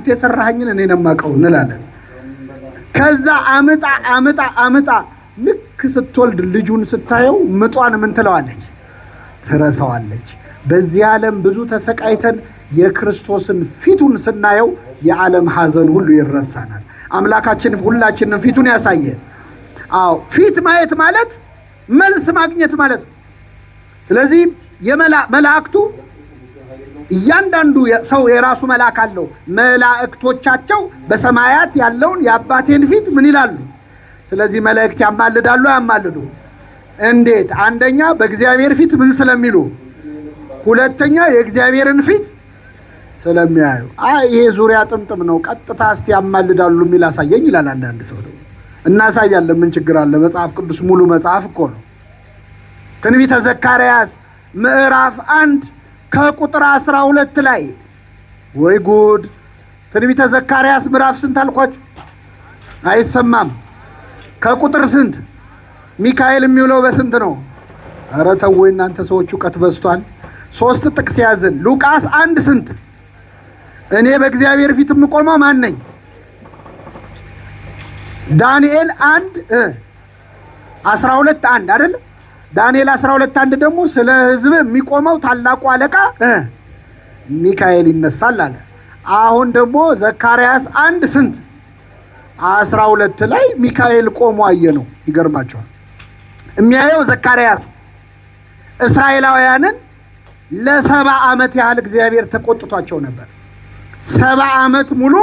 አንተ የሰራኸኝን እኔ ነው የማውቀው እንላለን። ከዛ አምጣ ልክ ስትወልድ ልጁን ስታየው ምጧን ምን ትለዋለች? ትረሳዋለች። በዚህ ዓለም ብዙ ተሰቃይተን የክርስቶስን ፊቱን ስናየው የዓለም ሐዘን ሁሉ ይረሳናል። አምላካችን ሁላችንን ፊቱን ያሳየ። አዎ ፊት ማየት ማለት መልስ ማግኘት ማለት ነው። ስለዚህ መላእክቱ እያንዳንዱ ሰው የራሱ መልአክ አለው። መላእክቶቻቸው በሰማያት ያለውን የአባቴን ፊት ምን ይላሉ? ስለዚህ መላእክት ያማልዳሉ ያማልዱ። እንዴት? አንደኛ በእግዚአብሔር ፊት ምን ስለሚሉ፣ ሁለተኛ የእግዚአብሔርን ፊት ስለሚያዩ። ይሄ ዙሪያ ጥምጥም ነው። ቀጥታ እስቲ ያማልዳሉ የሚል አሳየኝ ይላል አንዳንድ ሰው። እናሳያለን፣ ምን ችግር አለ? መጽሐፍ ቅዱስ ሙሉ መጽሐፍ እኮ ነው። ትንቢተ ዘካርያስ ምዕራፍ 1 ከቁጥር 12 ላይ ወይ ጉድ! ትንቢተ ዘካርያስ ምዕራፍ ስንት አልኳችሁ? አይሰማም። ከቁጥር ስንት? ሚካኤል የሚውለው በስንት ነው? ኧረ ተው እናንተ ሰዎች እውቀት በዝቷል። 3 ጥቅስ ያዝን። ሉቃስ 1 ስንት? እኔ በእግዚአብሔር ፊት የምቆመው ማን ነኝ? ዳንኤል 1 12 1 አይደል? ዳንኤል 12 1 ደግሞ ስለ ሕዝብ የሚቆመው ታላቁ አለቃ ሚካኤል ይነሳል አለ። አሁን ደግሞ ዘካርያስ 1 ስንት? 12 ላይ ሚካኤል ቆሞ አየ ነው። ይገርማቸዋል። የሚያየው ዘካርያስ እስራኤላውያንን ለ70 ዓመት ያህል እግዚአብሔር ተቆጥቷቸው ነበር። 70 ዓመት ሙሉ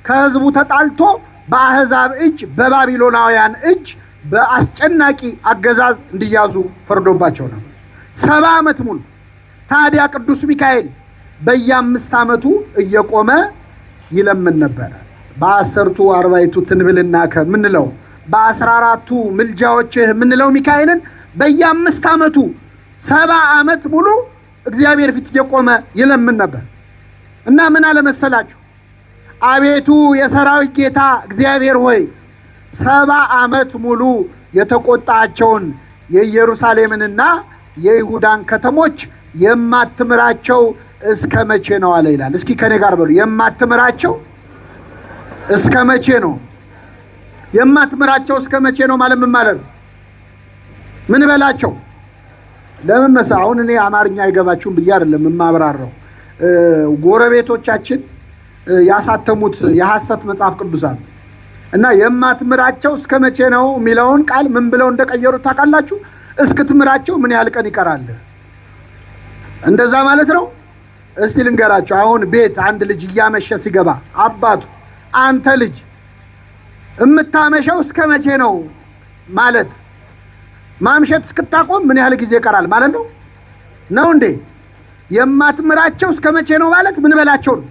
ከሕዝቡ ተጣልቶ በአሕዛብ እጅ በባቢሎናውያን እጅ በአስጨናቂ አገዛዝ እንዲያዙ ፈርዶባቸው ነው 70 ዓመት ሙሉ። ታዲያ ቅዱስ ሚካኤል በየ5 ዓመቱ እየቆመ ይለምን ነበር። በ10ቱ 40ቱ ትንብልና ከምንለው በ14ቱ ምልጃዎች ምንለው ሚካኤልን በየ5 ዓመቱ 70 ዓመት ሙሉ እግዚአብሔር ፊት እየቆመ ይለምን ነበር። እና ምን አለ መሰላችሁ? አቤቱ የሰራዊት ጌታ እግዚአብሔር ሆይ 70 ዓመት ሙሉ የተቆጣቸውን የኢየሩሳሌምንና የይሁዳን ከተሞች የማትምራቸው እስከ መቼ ነው አለ ይላል። እስኪ ከኔ ጋር በሉ። የማትምራቸው እስከ መቼ ነው? የማትምራቸው እስከ መቼ ነው ማለት ምን ማለት ነው? ምን በላቸው? ለምን መሰለህ? አሁን እኔ አማርኛ አይገባችሁም ብዬ አይደለም የማብራራው። ጎረቤቶቻችን ያሳተሙት የሐሰት መጽሐፍ ቅዱስ አለ እና የማትምራቸው እስከ መቼ ነው የሚለውን ቃል ምን ብለው እንደቀየሩት ታውቃላችሁ? እስክትምራቸው ምን ያህል ቀን ይቀራል? እንደዛ ማለት ነው። እስቲ ልንገራችሁ። አሁን ቤት አንድ ልጅ እያመሸ ሲገባ አባቱ አንተ ልጅ እምታመሸው እስከ መቼ ነው ማለት ማምሸት እስክታቆም ምን ያህል ጊዜ ይቀራል ማለት ነው ነው እንዴ? የማትምራቸው እስከ መቼ ነው ማለት ምን በላቸው ነው?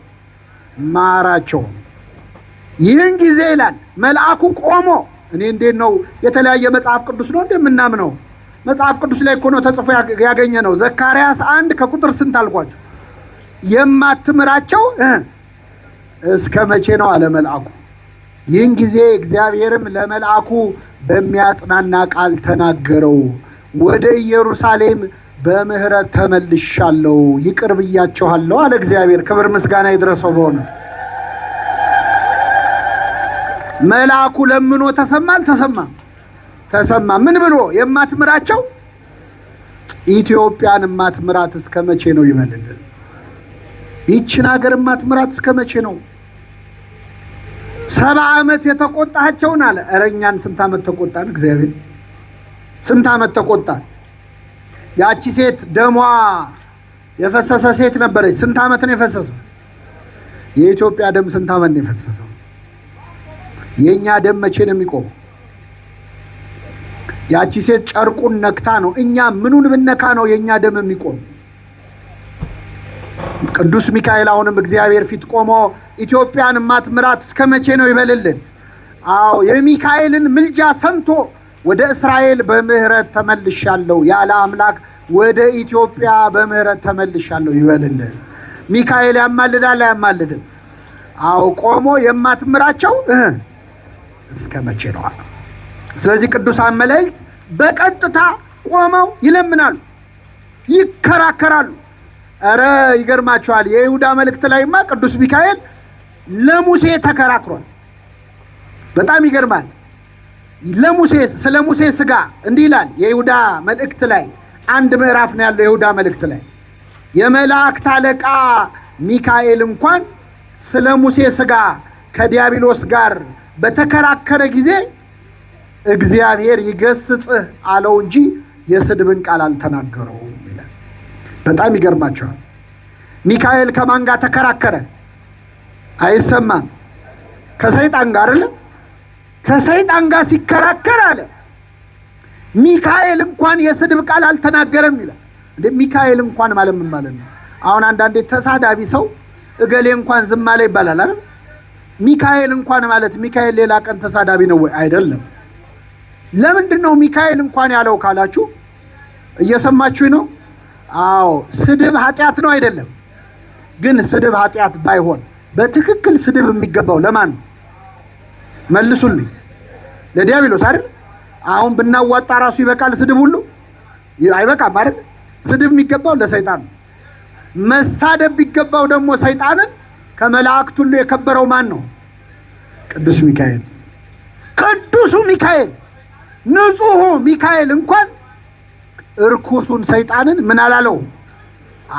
ማራቸው። ይህን ጊዜ ይላል መልአኩ ቆሞ። እኔ እንዴት ነው የተለያየ መጽሐፍ ቅዱስ ነው እንደምናምነው? መጽሐፍ ቅዱስ ላይ እኮ ነው ተጽፎ ያገኘ ነው። ዘካርያስ 1 ከቁጥር ስንት አልኳችሁ? የማትምራቸው እስከ መቼ ነው አለ መልአኩ። ይህን ጊዜ እግዚአብሔርም ለመልአኩ በሚያጽናና ቃል ተናገረው። ወደ ኢየሩሳሌም በምህረት ተመልሻለሁ፣ ይቅር ብያቸዋለሁ አለ እግዚአብሔር። ክብር ምስጋና ይድረሰው። በሆነ መልአኩ ለምኖ ተሰማ አልተሰማም? ተሰማ። ምን ብሎ? የማትምራቸው ኢትዮጵያን የማትምራት እስከ መቼ ነው ይበልልን። ይችን ሀገር የማትምራት እስከ መቼ ነው? 70 ዓመት የተቆጣቸውን አለ። ኧረ እኛን ስንት ዓመት ተቆጣን? እግዚአብሔር ስንት ዓመት ተቆጣን? ያቺ ሴት ደሟ የፈሰሰ ሴት ነበረች። ስንት ዓመት ነው የፈሰሰው? የኢትዮጵያ ደም ስንት ዓመት ነው የፈሰሰው? የኛ ደም መቼ ነው የሚቆመው? ያቺ ሴት ጨርቁን ነክታ ነው። እኛ ምኑን ብነካ ነው የኛ ደም የሚቆመው? ቅዱስ ሚካኤል አሁንም እግዚአብሔር ፊት ቆሞ ኢትዮጵያን ማትምራት እስከ መቼ ነው ይበልልን። አዎ የሚካኤልን ምልጃ ሰምቶ ወደ እስራኤል በምህረት ተመልሻለሁ ያለ አምላክ ወደ ኢትዮጵያ በምህረት ተመልሻለሁ ይበልልን። ሚካኤል ያማልዳል አያማልድም? አዎ ቆሞ የማትምራቸው እስከ መቼ ነው? ስለዚህ ቅዱሳን መላእክት በቀጥታ ቆመው ይለምናሉ፣ ይከራከራሉ። ኧረ ይገርማችኋል። የይሁዳ መልእክት ላይማ ቅዱስ ሚካኤል ለሙሴ ተከራክሯል። በጣም ይገርማል። ለሙሴ ስለ ሙሴ ስጋ እንዲህ ይላል የይሁዳ መልእክት ላይ አንድ ምዕራፍ ነው ያለው። የይሁዳ መልእክት ላይ የመላእክት አለቃ ሚካኤል እንኳን ስለ ሙሴ ስጋ ከዲያብሎስ ጋር በተከራከረ ጊዜ እግዚአብሔር ይገስጽህ አለው እንጂ የስድብን ቃል አልተናገረውም ይላል። በጣም ይገርማቸዋል። ሚካኤል ከማን ጋር ተከራከረ? አይሰማም። ከሰይጣን ጋር አይደል? ከሰይጣን ጋር ሲከራከር አለ ሚካኤል እንኳን የስድብ ቃል አልተናገረም ይላል። እንደ ሚካኤል እንኳን ማለት ምን ማለት ነው? አሁን አንዳንዴ ተሳዳቢ ሰው እገሌ እንኳን ዝም አለ ይባላል አይደል? ሚካኤል እንኳን ማለት ሚካኤል ሌላ ቀን ተሳዳቢ ነው ወይ? አይደለም። ለምንድን ነው ሚካኤል እንኳን ያለው ካላችሁ እየሰማችሁ ነው? አዎ ስድብ ኃጢአት ነው አይደለም? ግን ስድብ ኃጢአት ባይሆን በትክክል ስድብ የሚገባው ለማን ነው? መልሱልኝ። ለዲያብሎስ አይደል? አሁን ብናዋጣ ራሱ ይበቃል ስድብ ሁሉ አይበቃም አይደል? ስድብ የሚገባው ለሰይጣን ነው። መሳደብ ቢገባው ደግሞ ሰይጣንን ከመላእክት ሁሉ የከበረው ማን ነው? ቅዱስ ሚካኤል። ቅዱሱ ሚካኤል ንጹሑ ሚካኤል እንኳን እርኩሱን ሰይጣንን ምን አላለው?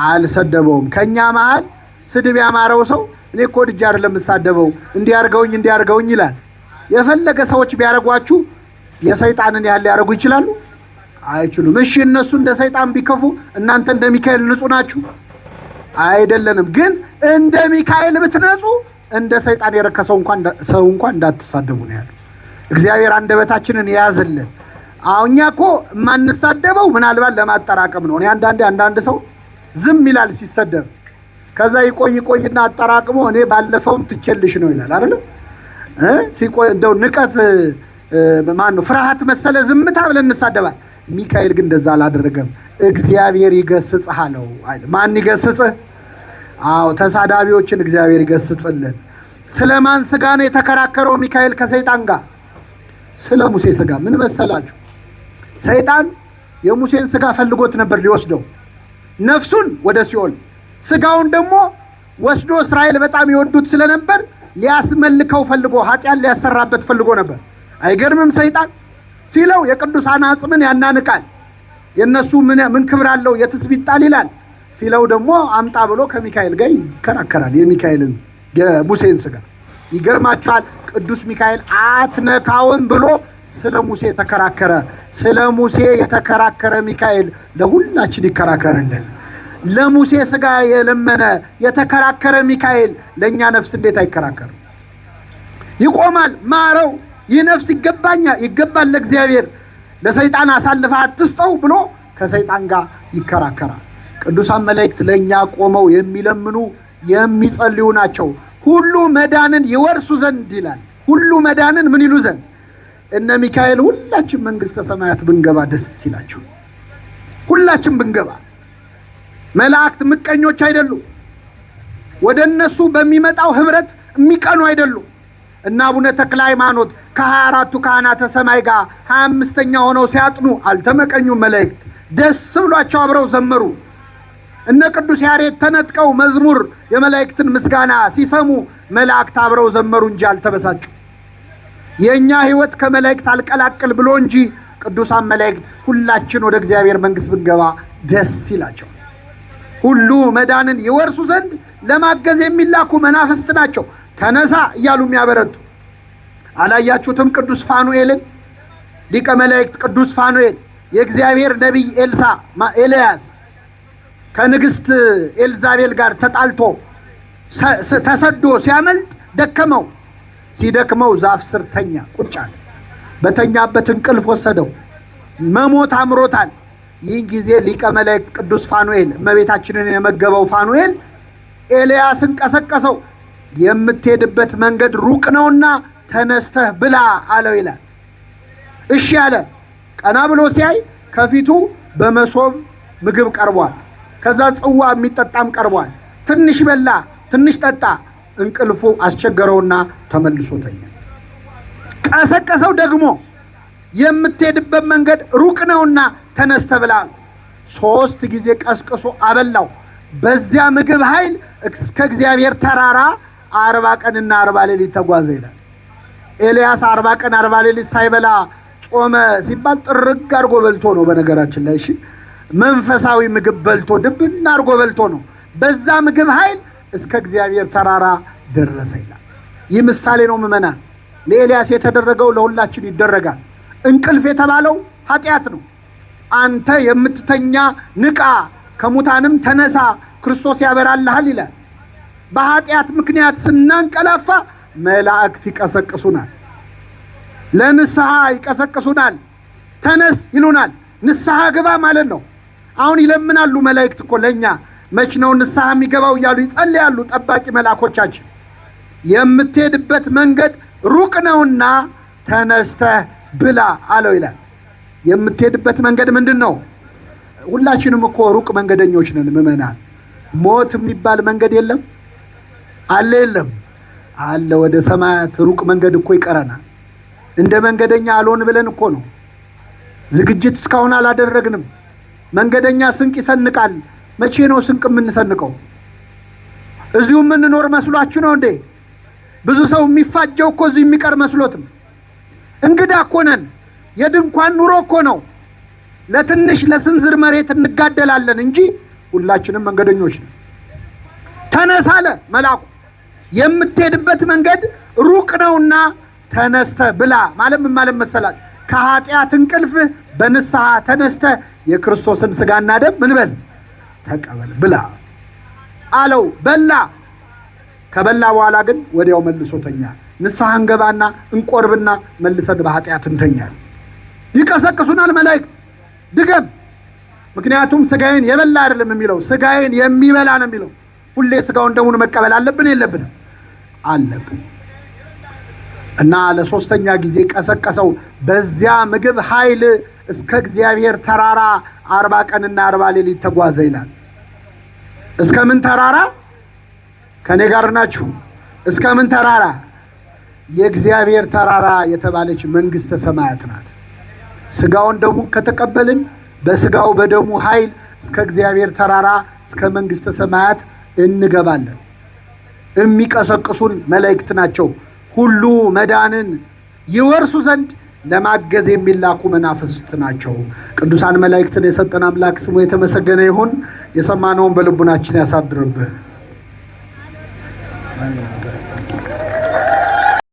አልሰደበውም። ከኛ መሃል ስድብ ያማረው ሰው እኔ እኮ ልጅ አይደለም የምሳደበው እንዲያርገውኝ ይላል። የፈለገ ሰዎች ቢያረጓችሁ የሰይጣንን ያህል ሊያረጉ ይችላሉ? አይችሉም። እሺ እነሱ እንደ ሰይጣን ቢከፉ እናንተ እንደ ሚካኤል ንጹህ ናችሁ? አይደለንም። ግን እንደ ሚካኤል ብትነጹ እንደ ሰይጣን የረከሰው ሰው እንኳን እንዳትሳደቡ ነው ያለው። እግዚአብሔር አንደበታችንን ያዝልን። አሁን እኛ እኮ የማንሳደበው ምናልባት ለማጠራቀም ነው። እኔ አንዳንድ ሰው ዝም ይላል ሲሰደብ፣ ከዛ ይቆይና አጠራቅሞ እኔ ባለፈውም ትቼልሽ ነው ይላል አይደል? ሲቆይ እንደው ንቀት ማን ነው ፍርሃት መሰለ ዝምታ ብለን እንሳደባል። ሚካኤል ግን እንደዛ አላደረገም። እግዚአብሔር ይገስጽህ አለው አይደል? ማን ይገስጽህ? አዎ ተሳዳቢዎችን እግዚአብሔር ይገስጽልን። ስለማን ስጋ ነው የተከራከረው ሚካኤል ከሰይጣን ጋር? ስለ ሙሴ ስጋ። ምን መሰላችሁ? ሰይጣን የሙሴን ስጋ ፈልጎት ነበር ሊወስደው፣ ነፍሱን ወደ ሲኦል፣ ስጋውን ደግሞ ወስዶ እስራኤል በጣም ይወዱት ስለነበር ሊያስመልከው ፈልጎ ኃጢያን ሊያሰራበት ፈልጎ ነበር። አይገርምም? ሰይጣን ሲለው የቅዱሳን አጽምን ያናንቃል፣ የነሱ ምን ክብር አለው የትስቢት ጣል ይላል። ሲለው ደግሞ አምጣ ብሎ ከሚካኤል ጋር ይከራከራል። የሚካኤልን የሙሴን ስጋ ይገርማችኋል። ቅዱስ ሚካኤል አትነካውም ብሎ ስለ ሙሴ ተከራከረ። ስለ ሙሴ የተከራከረ ሚካኤል ለሁላችን ይከራከርልን። ለሙሴ ስጋ የለመነ የተከራከረ ሚካኤል ለኛ ነፍስ እንዴት አይከራከርም? ይቆማል። ማረው፣ ይህ ነፍስ ይገባል ለእግዚአብሔር፣ ለሰይጣን አሳልፈህ አትስጠው ብሎ ከሰይጣን ጋር ይከራከራል። ቅዱሳን መላእክት ለኛ ቆመው የሚለምኑ የሚጸልዩ ናቸው። ሁሉ መዳንን ይወርሱ ዘንድ ይላል። ሁሉ መዳንን ምን ይሉ ዘንድ? እነ ሚካኤል ሁላችን መንግስተ ሰማያት ብንገባ ደስ ይላቸው። ሁላችን ብንገባ። መላእክት ምቀኞች አይደሉም። ወደ እነሱ በሚመጣው ህብረት የሚቀኑ አይደሉም። እና አቡነ ተክለ ሃይማኖት ከ24ቱ ካህናተ ሰማይ ጋር 25ኛ ሆነው ሲያጥኑ አልተመቀኙም። መላእክት ደስ ብሏቸው አብረው ዘመሩ። እነ ቅዱስ ያሬድ ተነጥቀው መዝሙር የመላእክትን ምስጋና ሲሰሙ መላእክት አብረው ዘመሩ እንጂ አልተበሳጩ። የኛ ህይወት ከመላእክት አልቀላቅል ብሎ እንጂ ቅዱሳን መላእክት ሁላችን ወደ እግዚአብሔር መንግስት ብንገባ ደስ ይላቸው። ሁሉ መዳንን ይወርሱ ዘንድ ለማገዝ የሚላኩ መናፍስት ናቸው። ተነሳ እያሉ የሚያበረቱ አላያችሁትም? ቅዱስ ፋኑኤልን ሊቀ መላእክት ቅዱስ ፋኑኤል የእግዚአብሔር ነቢይ ኤልያስ ከንግስት ኤልዛቤል ጋር ተጣልቶ ተሰዶ ሲያመልጥ ደከመው። ሲደክመው ዛፍ ስር ተኛ፣ ቁጭ አለ። በተኛበት እንቅልፍ ወሰደው፣ መሞት አምሮታል። ይህን ጊዜ ሊቀ መላእክት ቅዱስ ፋኑኤል እመቤታችንን የመገበው ፋኑኤል ኤልያስን ቀሰቀሰው። የምትሄድበት መንገድ ሩቅ ነውና ተነስተህ ብላ አለው ይላል። እሺ አለ። ቀና ብሎ ሲያይ ከፊቱ በመሶብ ምግብ ቀርቧል። ከዛ ጽዋ የሚጠጣም ቀርቧል። ትንሽ በላ፣ ትንሽ ጠጣ። እንቅልፉ አስቸገረውና ተመልሶ ተኛ። ቀሰቀሰው ደግሞ የምትሄድበት መንገድ ሩቅ ነውና ተነስተህ ብላ። 3 ጊዜ ቀስቅሶ አበላው። በዚያ ምግብ ኃይል እስከ እግዚአብሔር ተራራ 40 ቀንና 40 ሌሊት ተጓዘ ይላል። ኤልያስ 40 ቀን 40 ሌሊት ሳይበላ ጾመ ሲባል ጥርግ አድርጎ በልቶ ነው። በነገራችን ላይ እሺ መንፈሳዊ ምግብ በልቶ ድብና አድርጎ በልቶ ነው። በዛ ምግብ ኃይል እስከ እግዚአብሔር ተራራ ደረሰ ይላል። ይህ ምሳሌ ነው ምእመናን። ለኤልያስ የተደረገው ለሁላችን ይደረጋል። እንቅልፍ የተባለው ኃጢአት ነው። አንተ የምትተኛ ንቃ፣ ከሙታንም ተነሳ፣ ክርስቶስ ያበራልሃል ይላል። በኃጢአት ምክንያት ስናንቀላፋ መላእክት ይቀሰቅሱናል፣ ለንስሐ ይቀሰቅሱናል። ተነስ ይሉናል። ንስሐ ግባ ማለት ነው። አሁን ይለምናሉ መላእክት እኮ ለኛ መች ነው ንስሐ የሚገባው እያሉ ይጸልያሉ። ጠባቂ መላእኮቻችን የምትሄድበት መንገድ ሩቅ ነውና ተነስተህ ብላ አለው ይላል። የምትሄድበት መንገድ ምንድን ነው? ሁላችንም እኮ ሩቅ መንገደኞች ነን ምእመናን። ሞት የሚባል መንገድ የለም አለ? የለም አለ። ወደ ሰማያት ሩቅ መንገድ እኮ ይቀረናል። እንደ መንገደኛ አልሆን ብለን እኮ ነው። ዝግጅት እስካሁን አላደረግንም። መንገደኛ ስንቅ ይሰንቃል። መቼ ነው ስንቅ የምንሰንቀው? እዚሁ የምንኖር መስሏችሁ ነው እንዴ? ብዙ ሰው የሚፋጀው እኮ እዚሁ የሚቀር መስሎትም። እንግዳ እኮ ነን። የድንኳን ኑሮ እኮ ነው። ለትንሽ ለስንዝር መሬት እንጋደላለን እንጂ ሁላችንም መንገደኞች ነን። ተነስ አለ መልአኩ። የምትሄድበት መንገድ ሩቅ ነውና ተነስተ ብላ ማለት ምን ማለት መሰላችሁ? ከኃጢአት እንቅልፍ በንስሐ ተነስተ የክርስቶስን ሥጋና ደም ምን በል ተቀበል ብላ አለው። በላ። ከበላ በኋላ ግን ወዲያው መልሶ ተኛ። ንስሐ እንገባና እንቆርብና መልሰን በኃጢአት እንተኛል። ይቀሰቅሱናል መላእክት፣ ድገም። ምክንያቱም ሥጋዬን የበላ አይደለም የሚለው ሥጋዬን የሚበላ ነው የሚለው። ሁሌ ሥጋውን ደሙን መቀበል አለብን የለብንም? አለብን። እና ለሶስተኛ ጊዜ ቀሰቀሰው። በዚያ ምግብ ኃይል እስከ እግዚአብሔር ተራራ 40 ቀንና 40 ሌሊት ተጓዘ ይላል። እስከ ምን ተራራ? ከኔ ጋር ናችሁ? እስከ ምን ተራራ? የእግዚአብሔር ተራራ የተባለች መንግስተ ሰማያት ናት። ሥጋውን ደሙ ከተቀበልን በሥጋው በደሙ ኃይል እስከ እግዚአብሔር ተራራ እስከ መንግስተ ሰማያት እንገባለን። የሚቀሰቅሱን መላእክት ናቸው። ሁሉ መዳንን ይወርሱ ዘንድ ለማገዝ የሚላኩ መናፍስት ናቸው። ቅዱሳን መላእክትን የሰጠን አምላክ ስሙ የተመሰገነ ይሁን። የሰማነውን በልቡናችን ያሳድርብህ።